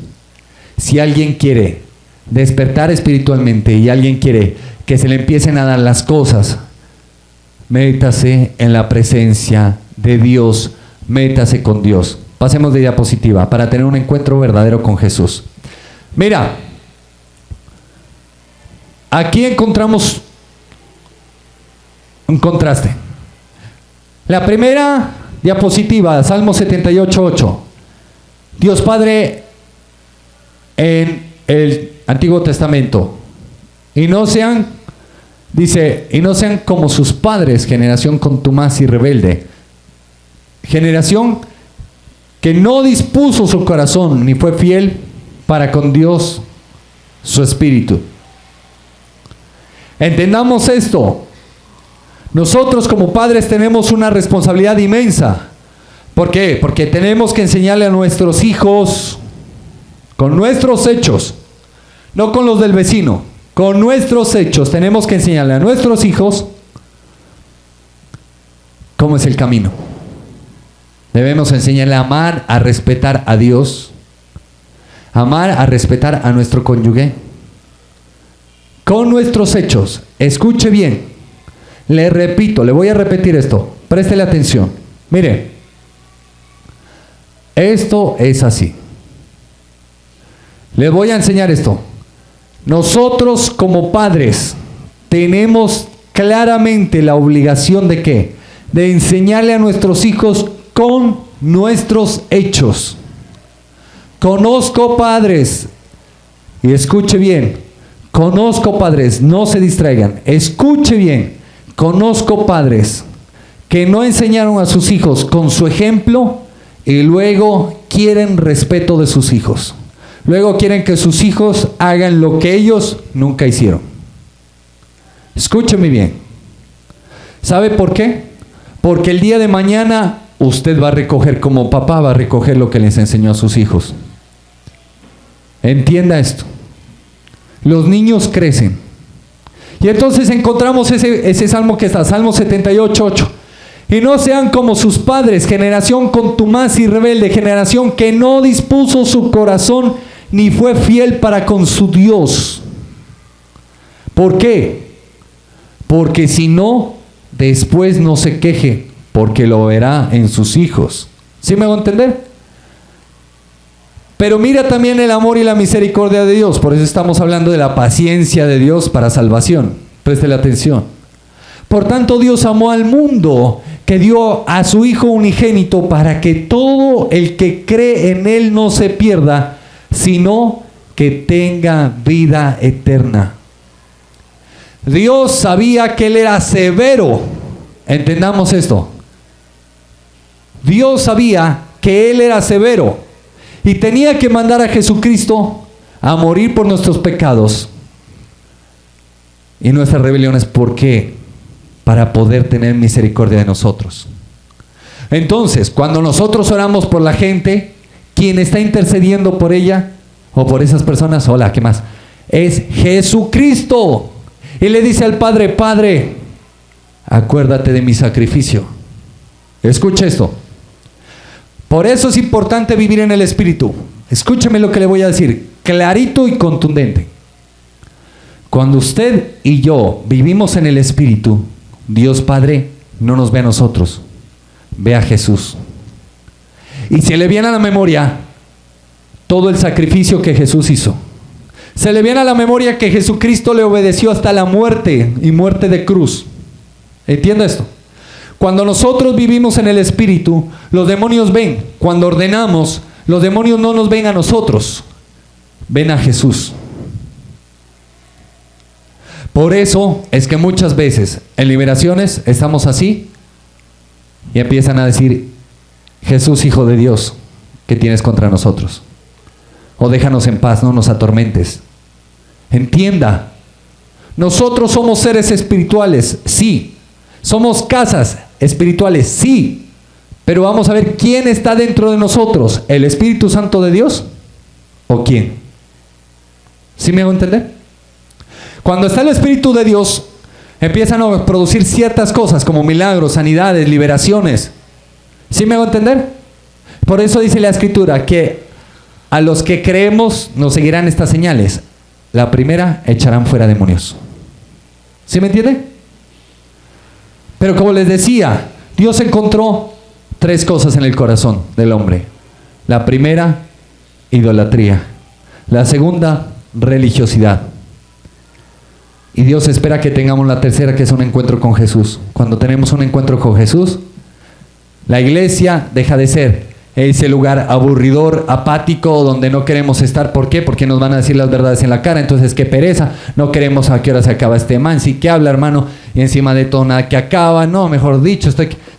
Speaker 3: Si alguien quiere despertar espiritualmente y alguien quiere que se le empiecen a dar las cosas, métase en la presencia de Dios, métase con Dios. Pasemos de diapositiva para tener un encuentro verdadero con Jesús. Mira, aquí encontramos un contraste. La primera diapositiva, Salmo 78:8. Dios Padre en el Antiguo Testamento. Y no sean como sus padres, generación contumaz y rebelde. Generación que no dispuso su corazón ni fue fiel para con Dios su espíritu. Entendamos esto. Nosotros como padres tenemos una responsabilidad inmensa. ¿Por qué? Porque tenemos que enseñarle a nuestros hijos con nuestros hechos, no con los del vecino, con nuestros hechos. Tenemos que enseñarle a nuestros hijos cómo es el camino. Debemos enseñarle a amar, a respetar a Dios, amar, a respetar a nuestro cónyuge, con nuestros hechos. Escuche bien, le repito, le voy a repetir esto, préstele atención. Mire, esto es así. Les voy a enseñar esto. Nosotros como padres tenemos claramente la obligación de ¿qué? De enseñarle a nuestros hijos con nuestros hechos. Conozco padres, y escuche bien, conozco padres, no se distraigan, escuche bien, conozco padres que no enseñaron a sus hijos con su ejemplo y luego quieren respeto de sus hijos. Luego quieren que sus hijos hagan lo que ellos nunca hicieron. Escúcheme bien. ¿Sabe por qué? Porque el día de mañana usted va a recoger, como papá va a recoger lo que les enseñó a sus hijos. Entienda esto. Los niños crecen. Y entonces encontramos ese salmo que está, Salmo 78:8. Y no sean como sus padres, generación contumaz y rebelde, generación que no dispuso su corazón ni fue fiel para con su Dios. ¿Por qué? porque si no, después no se queje, porque lo verá en sus hijos. ¿Sí me hago entender? Pero mira también el amor y la misericordia de Dios. Por eso estamos hablando de la paciencia de Dios para salvación. Préstele atención. Por tanto, Dios amó al mundo, que dio a su Hijo unigénito, para que todo el que cree en Él no se pierda, sino que tenga vida eterna. Dios sabía que Él era severo. Entendamos esto. Dios sabía que Él era severo y tenía que mandar a Jesucristo a morir por nuestros pecados y nuestras rebeliones. ¿Por qué? Para poder tener misericordia de nosotros. Entonces, cuando nosotros oramos por la gente, ¿quién está intercediendo por ella o por esas personas? Hola, ¿qué más? Es Jesucristo. Y le dice al Padre: Padre, acuérdate de mi sacrificio. Escucha esto. Por eso es importante vivir en el Espíritu. Escúcheme lo que le voy a decir, clarito y contundente. Cuando usted y yo vivimos en el Espíritu, Dios Padre no nos ve a nosotros, ve a Jesús. Y se le viene a la memoria todo el sacrificio que Jesús hizo. Se le viene a la memoria que Jesucristo le obedeció hasta la muerte, y muerte de cruz. ¿Entiende esto? Cuando nosotros vivimos en el Espíritu, los demonios ven. Cuando ordenamos, los demonios no nos ven a nosotros, ven a Jesús. Por eso es que muchas veces en liberaciones estamos así y empiezan a decir: Jesús, Hijo de Dios, ¿qué tienes contra nosotros? O déjanos en paz, no nos atormentes. Entienda, nosotros somos seres espirituales, sí. Somos casas espirituales, sí. Pero vamos a ver quién está dentro de nosotros, ¿el Espíritu Santo de Dios o quién? ¿Sí me hago entender? Cuando está el Espíritu de Dios, empiezan a producir ciertas cosas como milagros, sanidades, liberaciones. ¿Sí me hago entender? Por eso dice la Escritura que a los que creemos nos seguirán estas señales. La primera, echarán fuera demonios. ¿Sí me entiende? Pero como les decía, Dios encontró tres cosas en el corazón del hombre. La primera, idolatría. La segunda, religiosidad. Y Dios espera que tengamos la tercera, que es un encuentro con Jesús. Cuando tenemos un encuentro con Jesús, la iglesia deja de ser ese lugar aburridor, apático, donde no queremos estar. ¿Por qué? Porque nos van a decir las verdades en la cara. Entonces, qué pereza, no queremos a qué hora se acaba este man. Sí, que habla, hermano, y encima de todo nada que acaba. No, mejor dicho,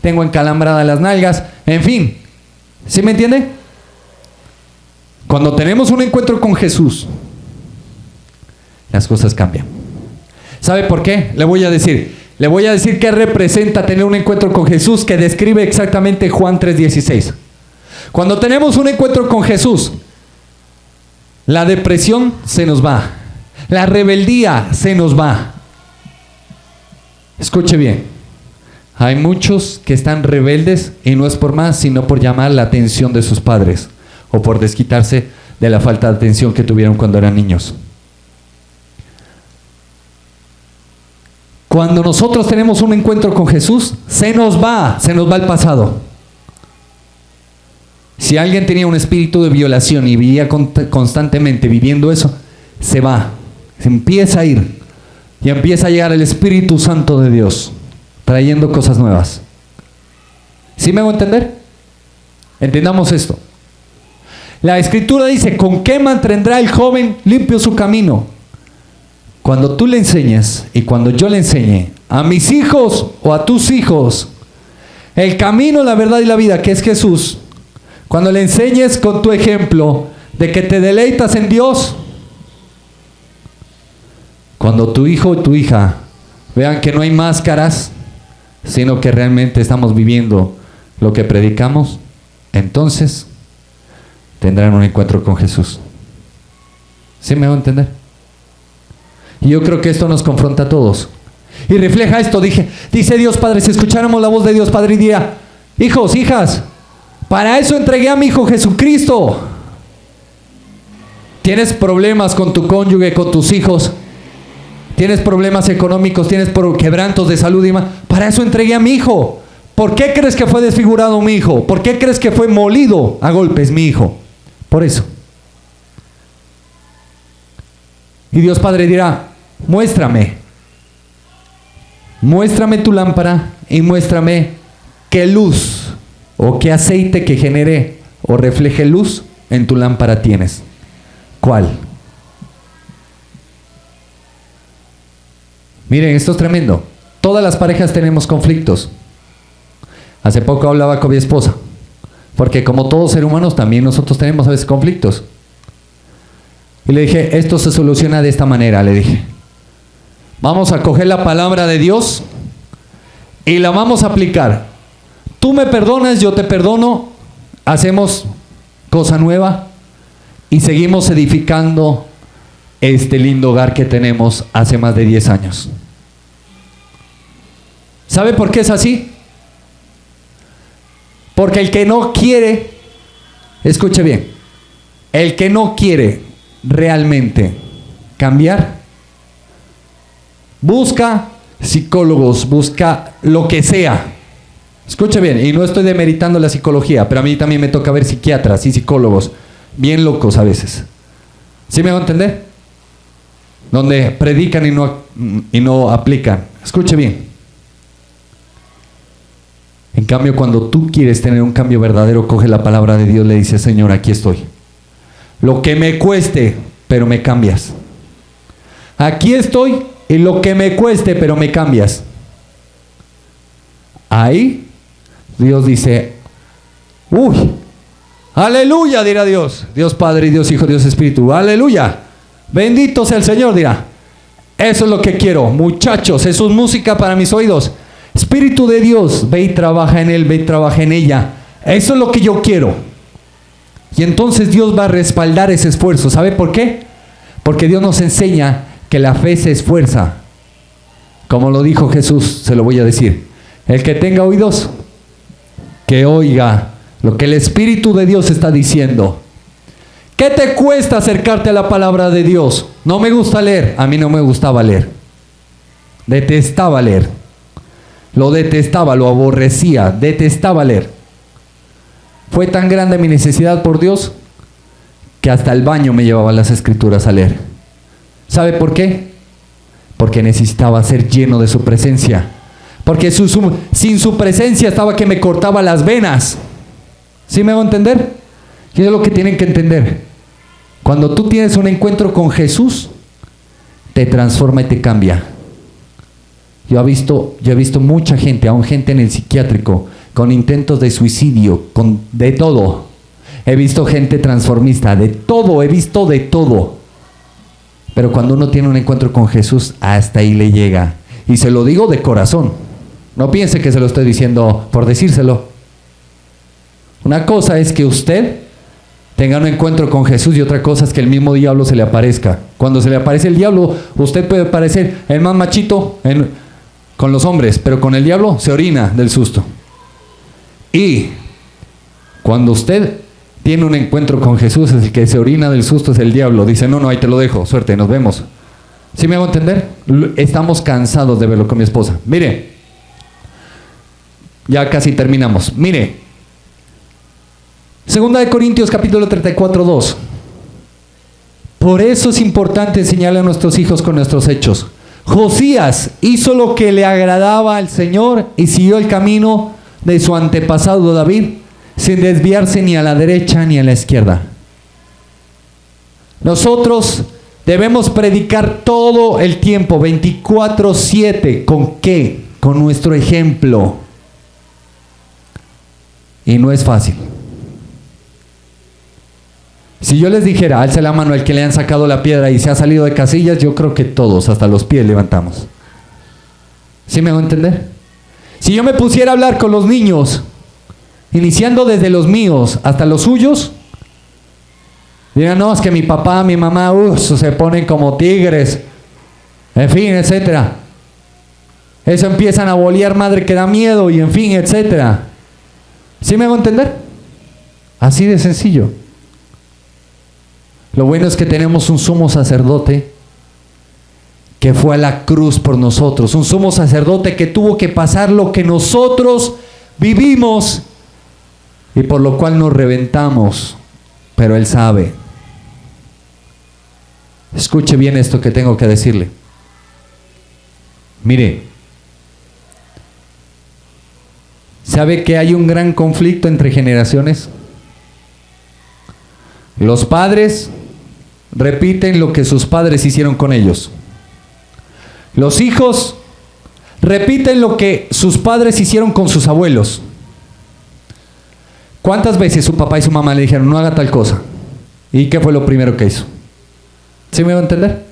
Speaker 3: tengo encalambrada las nalgas. En fin, ¿sí me entiende? Cuando tenemos un encuentro con Jesús, las cosas cambian. ¿Sabe por qué? Le voy a decir qué representa tener un encuentro con Jesús, que describe exactamente Juan 3:16. Cuando tenemos un encuentro con Jesús, la depresión se nos va, la rebeldía se nos va. Escuche bien, hay muchos que están rebeldes y no es por más, sino por llamar la atención de sus padres o por desquitarse de la falta de atención que tuvieron cuando eran niños. Cuando nosotros tenemos un encuentro con Jesús, se nos va el pasado. Si alguien tenía un espíritu de violación y vivía constantemente viviendo eso, se va, se empieza a ir y empieza a llegar el Espíritu Santo de Dios trayendo cosas nuevas. ¿Sí me hago entender? Entendamos esto. La Escritura dice: ¿con qué mantendrá el joven limpio su camino? Cuando tú le enseñes y cuando yo le enseñe a mis hijos o a tus hijos el camino, la verdad y la vida, que es Jesús. Cuando le enseñes con tu ejemplo de que te deleitas en Dios, cuando tu hijo o tu hija vean que no hay máscaras, sino que realmente estamos viviendo lo que predicamos, entonces tendrán un encuentro con Jesús. ¿Sí me va a entender? Y yo creo que esto nos confronta a todos. Y refleja esto, dice Dios Padre, si escucháramos la voz de Dios Padre, diría: hijos, hijas, para eso entregué a mi Hijo Jesucristo. ¿Tienes problemas con tu cónyuge, con tus hijos? tienes problemas económicos, tienes quebrantos de salud y más. Para eso entregué a mi hijo. ¿Por qué crees que fue desfigurado mi hijo? ¿Por qué crees que fue molido a golpes mi hijo? Por eso. Y Dios Padre dirá, muéstrame tu lámpara y muéstrame qué luz o qué aceite que genere o refleje luz en tu lámpara tienes. ¿Cuál? Miren, esto es tremendo. Todas las parejas tenemos conflictos. Hace poco hablaba con mi esposa, porque como todos seres humanos también nosotros tenemos a veces conflictos. Y le dije, esto se soluciona de esta manera, le dije. Vamos a coger la palabra de Dios y la vamos a aplicar. Tú me perdonas, yo te perdono, hacemos cosa nueva y seguimos edificando este lindo hogar que tenemos hace más de 10 años. ¿Sabe por qué es así? Porque el que no quiere, escuche bien, el que no quiere realmente cambiar, busca psicólogos, busca lo que sea. Escuche bien, y no estoy demeritando la psicología, pero a mí también me toca ver psiquiatras y psicólogos bien locos a veces. ¿Sí me hago entender? Donde predican y no aplican. Escuche bien. En cambio, cuando tú quieres tener un cambio verdadero, coge la palabra de Dios, le dices, Señor, aquí estoy. Lo que me cueste, pero me cambias. Aquí estoy y lo que me cueste, pero me cambias. Ahí Dios dice, uy, aleluya, dirá Dios. Dios Padre, Dios Hijo, Dios Espíritu, aleluya. Bendito sea el Señor, dirá. Eso es lo que quiero, muchachos, eso es música para mis oídos. Espíritu de Dios, ve y trabaja en él, ve y trabaja en ella. Eso es lo que yo quiero. Y entonces Dios va a respaldar ese esfuerzo. ¿Sabe por qué? Porque Dios nos enseña que la fe se esfuerza. Como lo dijo Jesús, se lo voy a decir. El que tenga oídos, que oiga lo que el Espíritu de Dios está diciendo. ¿Qué te cuesta acercarte a la palabra de Dios? No me gusta leer. A mí no me gustaba leer. Detestaba leer. Lo detestaba, lo aborrecía, detestaba leer. Fue tan grande mi necesidad por Dios que hasta el baño me llevaba las escrituras a leer. ¿Sabe por qué? Porque necesitaba ser lleno de su presencia. Porque sin su presencia estaba que me cortaba las venas. ¿Sí me hago entender? Y es lo que tienen que entender. Cuando tú tienes un encuentro con Jesús, te transforma y te cambia. Yo he visto mucha gente, aún gente en el psiquiátrico, con intentos de suicidio, de todo. He visto gente transformista, de todo, he visto de todo. Pero cuando uno tiene un encuentro con Jesús, hasta ahí le llega. Y se lo digo de corazón. No piense que se lo estoy diciendo por decírselo. Una cosa es que usted tenga un encuentro con Jesús y otra cosa es que el mismo diablo se le aparezca. Cuando se le aparece el diablo, usted puede parecer el más machito con los hombres, pero con el diablo se orina del susto. Y cuando usted tiene un encuentro con Jesús, el que se orina del susto es el diablo. Dice, no, ahí te lo dejo, suerte, nos vemos. ¿Sí me hago entender? Estamos cansados de verlo con mi esposa. Mire, ya casi terminamos. Mire, 2 de Corintios capítulo 34, 2. Por eso es importante enseñarle a nuestros hijos con nuestros hechos. Josías hizo lo que le agradaba al Señor y siguió el camino de su antepasado David, sin desviarse ni a la derecha ni a la izquierda. Nosotros debemos predicar todo el tiempo, 24/7. ¿Con qué? Con nuestro ejemplo. Y no es fácil. Si yo les dijera, alce la mano el que le han sacado la piedra y se ha salido de casillas, yo creo que todos, hasta los pies levantamos. ¿Sí me hago entender? Si yo me pusiera a hablar con los niños, iniciando desde los míos hasta los suyos, dirán, no, es que mi papá, mi mamá, se ponen como tigres, en fin, etcétera. Eso empiezan a bolear madre que da miedo y en fin, etcétera. ¿Sí me hago entender? Así de sencillo. Lo bueno es que tenemos un sumo sacerdote que fue a la cruz por nosotros, un sumo sacerdote que tuvo que pasar lo que nosotros vivimos y por lo cual nos reventamos, pero Él sabe. Escuche bien esto que tengo que decirle. Mire, ¿sabe que hay un gran conflicto entre generaciones? Los padres repiten lo que sus padres hicieron con ellos. Los hijos repiten lo que sus padres hicieron con sus abuelos. ¿Cuántas veces su papá y su mamá le dijeron, no haga tal cosa? ¿Y qué fue lo primero que hizo? ¿Sí me va a entender?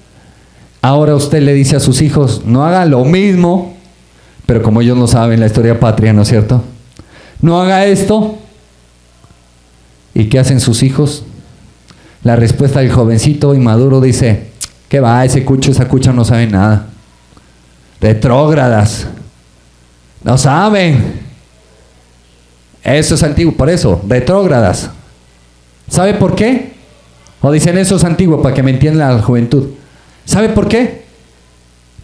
Speaker 3: Ahora usted le dice a sus hijos, no haga lo mismo, pero como ellos no saben la historia patria, ¿no es cierto? No haga esto. ¿Y qué hacen sus hijos? La respuesta del jovencito inmaduro dice, ¿qué va? Ese cucho, esa cucha no sabe nada. Retrógradas. No saben. Eso es antiguo, por eso, retrógradas. ¿Sabe por qué? O dicen eso es antiguo para que me entienda la juventud. ¿Sabe por qué?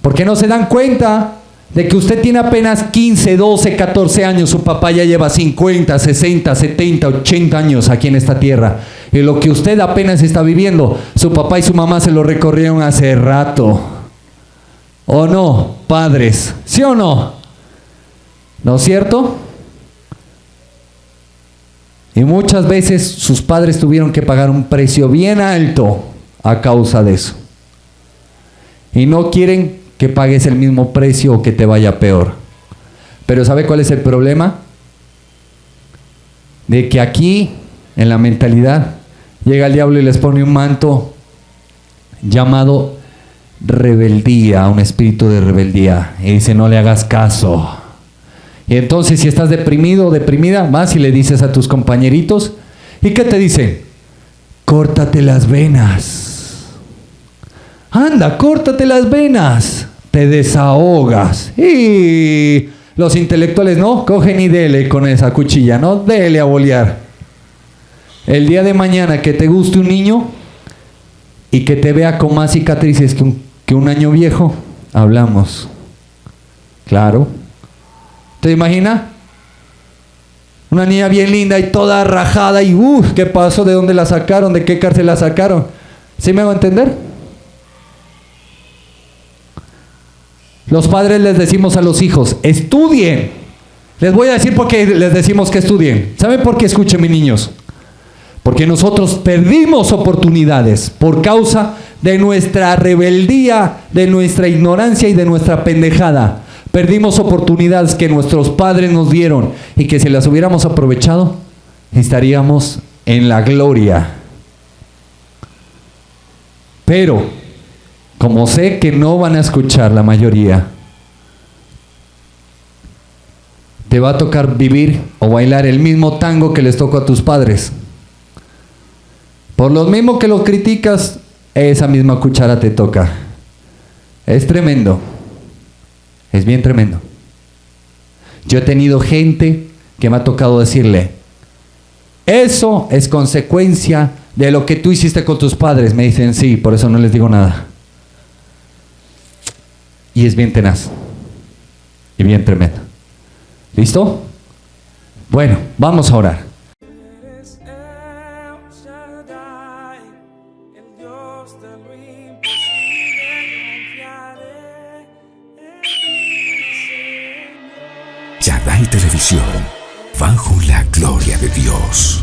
Speaker 3: Porque no se dan cuenta de que usted tiene apenas 15, 12, 14 años, su papá ya lleva 50, 60, 70, 80 años aquí en esta tierra. Y lo que usted apenas está viviendo, su papá y su mamá se lo recorrieron hace rato. ¿O no, padres? ¿Sí o no? ¿No es cierto? Y muchas veces sus padres tuvieron que pagar un precio bien alto a causa de eso. Y no quieren que pagues el mismo precio o que te vaya peor. Pero ¿sabe cuál es el problema? De que aquí, en la mentalidad, llega el diablo y les pone un manto llamado rebeldía, un espíritu de rebeldía. Y dice, no le hagas caso. Y entonces si estás deprimido o deprimida, vas y le dices a tus compañeritos, ¿y qué te dicen? Córtate las venas. Anda, córtate las venas. Te desahogas. Y los intelectuales, ¿no? Cogen y dele con esa cuchilla, ¿no? Dele a bolear. El día de mañana que te guste un niño y que te vea con más cicatrices que un año viejo, hablamos. Claro. ¿Te imaginas? Una niña bien linda y toda rajada y ¿qué pasó? ¿De dónde la sacaron? ¿De qué cárcel la sacaron? ¿Sí me va a entender? Los padres les decimos a los hijos, estudien. Les voy a decir por qué les decimos que estudien. ¿Saben por qué? Escuchen, mis niños. Porque nosotros perdimos oportunidades por causa de nuestra rebeldía, de nuestra ignorancia y de nuestra pendejada. Perdimos oportunidades que nuestros padres nos dieron y que si las hubiéramos aprovechado, estaríamos en la gloria. Pero, como sé que no van a escuchar la mayoría, te va a tocar vivir o bailar el mismo tango que les tocó a tus padres. Por lo mismo que los criticas, esa misma cuchara te toca. Es tremendo. Es bien tremendo. Yo he tenido gente que me ha tocado decirle, eso es consecuencia de lo que tú hiciste con tus padres. Me dicen, sí, por eso no les digo nada. Y es bien tenaz. Y bien tremendo. ¿Listo? Bueno, vamos a orar.
Speaker 1: Eres El Shaddai, el Dios de lo imposible, confiaré en ti, Señor.
Speaker 2: Shaddai Televisión, bajo la gloria de Dios.